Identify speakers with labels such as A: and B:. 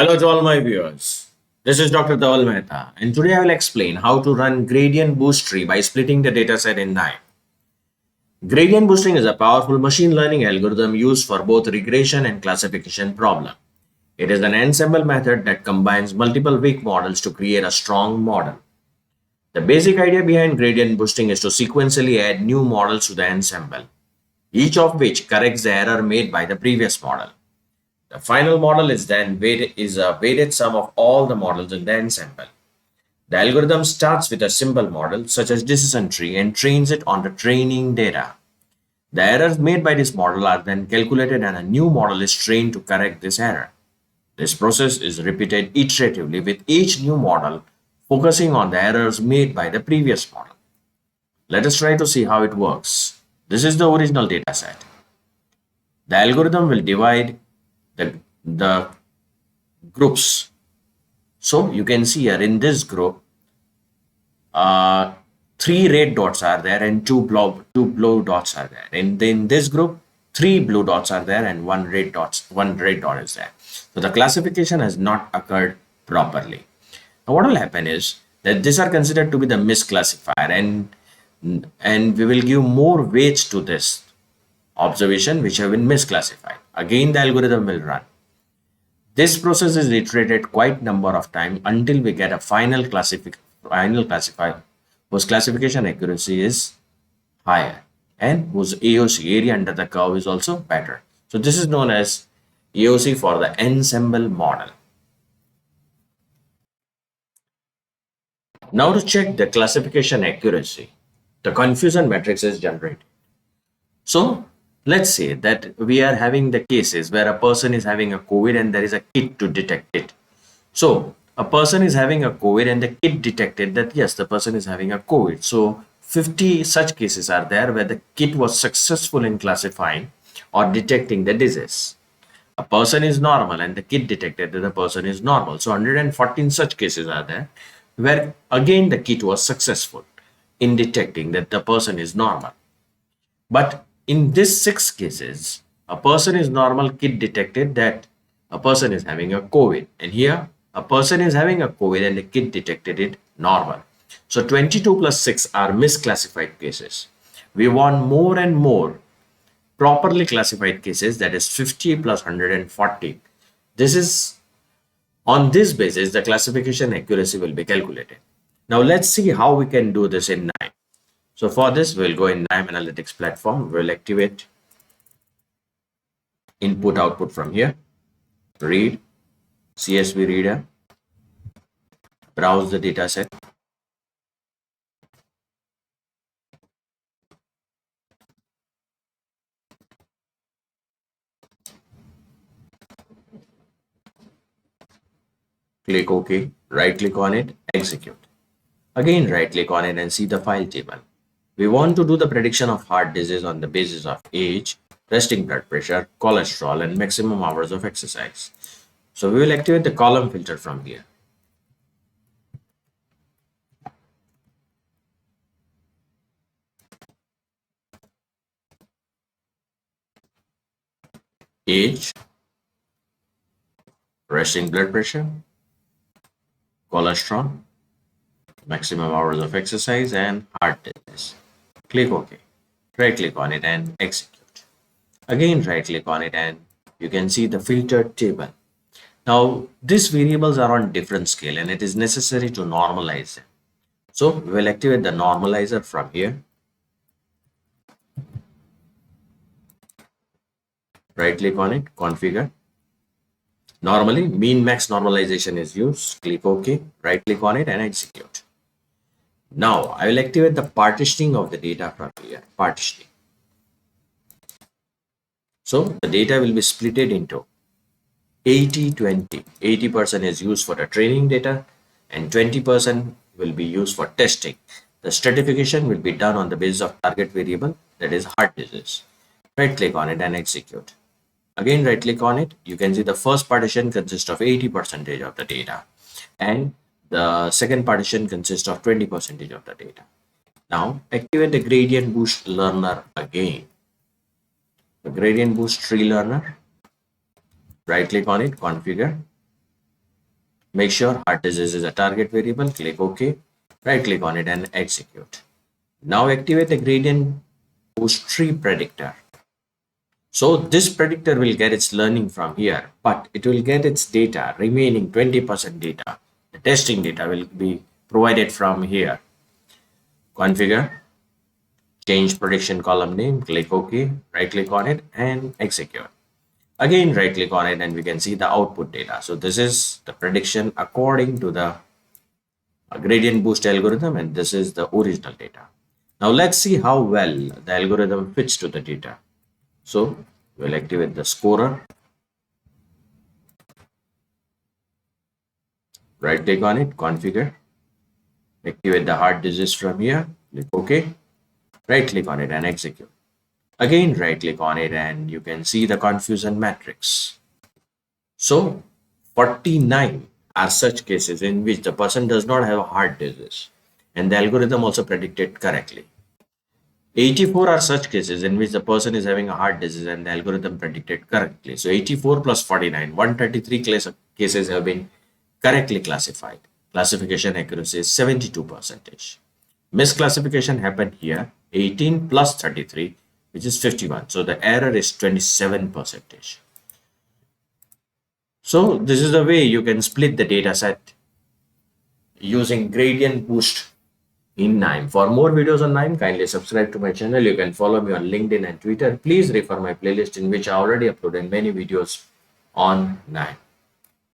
A: Hello to all my viewers. This is Dr. Dhaval Maheta, and today I will explain how to run gradient boost tree by splitting the dataset in nine. Gradient boosting is a powerful machine learning algorithm used for both regression and classification problem. It is an ensemble method that combines multiple weak models to create a strong model. The basic idea behind gradient boosting is to sequentially add new models to the ensemble, each of which corrects the error made by the previous model. The final model is then a weighted sum of all the models in the ensemble. The algorithm starts with a simple model such as decision tree and trains it on the training data. The errors made by this model are then calculated and a new model is trained to correct this error. This process is repeated iteratively with each new model focusing on the errors made by the previous model. Let us try to see how it works. This is the original dataset. The algorithm will divide the groups. So you can see here in this group, uh, three red dots are there and two blue dots are there. And in this group, three blue dots are there and one red dot is there. So the classification has not occurred properly. Now what will happen is that these are considered to be the misclassifier, and we will give more weights to this observation which have been misclassified. Again, the algorithm will run. This process is iterated quite number of times until we get a final classifier whose classification accuracy is higher and whose AOC, area under the curve, is also better. So this is known as AOC for the ensemble model. Now to check the classification accuracy, the confusion matrix is generated. So let's say that we are having the cases where a person is having a COVID and there is a kit to detect it. So a person is having a COVID and the kit detected that yes, the person is having a COVID. So 50 such cases are there where the kit was successful in classifying or detecting the disease. A person is normal and the kit detected that the person is normal. So 114 such cases are there where again the kit was successful in detecting that the person is normal. But in these six cases, a person is normal, kit detected that a person is having a COVID. And here, a person is having a COVID and the kit detected it normal. So 22 plus 6 are misclassified cases. We want more and more properly classified cases, that is 50 plus 140. This is on this basis, the classification accuracy will be calculated. Now let's see how we can do this in KNIME. So for this, we'll go in KNIME Analytics platform. We'll activate input output from here, read, CSV reader, browse the dataset, click OK, right click on it, execute. Again, right click on it and see the file table. We want to do the prediction of heart disease on the basis of age, resting blood pressure, cholesterol, and maximum hours of exercise. So we will activate the column filter from here. Age, resting blood pressure, cholesterol, maximum hours of exercise, and heart disease. Click OK. Right click on it and execute. Again, right click on it and you can see the filtered table. Now, these variables are on different scale and it is necessary to normalize them. So we will activate the normalizer from here. Right click on it, configure. Normally, mean max normalization is used. Click OK, right click on it and execute. Now, I will activate the partitioning of the data from here. Partitioning. So the data will be split into 80-20. 80% is used for the training data and 20% will be used for testing. The stratification will be done on the basis of target variable, that is heart disease. Right click on it and execute. Again, right click on it. You can see the first partition consists of 80% of the data and the second partition consists of 20% of the data. Now activate the gradient boost learner again. The gradient boost tree learner. Right click on it, configure. Make sure heart disease is a target variable. Click OK. Right click on it and execute. Now activate the gradient boost tree predictor. So this predictor will get its learning from here, but it will get its data, remaining 20% data. The testing data will be provided from here. Configure, change prediction column name, click OK, right click on it and execute. Again, right click on it and we can see the output data. So this is the prediction according to the gradient boost algorithm, and this is the original data. Now let's see how well the algorithm fits to the data. So we'll activate the scorer, right click on it, configure, activate the heart disease from here, click OK, right click on it and execute. Again, right click on it and you can see the confusion matrix. So 49 are such cases in which the person does not have a heart disease and the algorithm also predicted correctly. 84 are such cases in which the person is having a heart disease and the algorithm predicted correctly. So 84 plus 49, 133 cases have been correctly classified. Classification accuracy is 72%. Misclassification happened here, 18 plus 33, which is 51. So the error is 27%. So this is the way you can split the data set using gradient boost in KNIME. For more videos on KNIME, kindly subscribe to my channel. You can follow me on LinkedIn and Twitter. Please refer my playlist in which I already uploaded many videos on KNIME.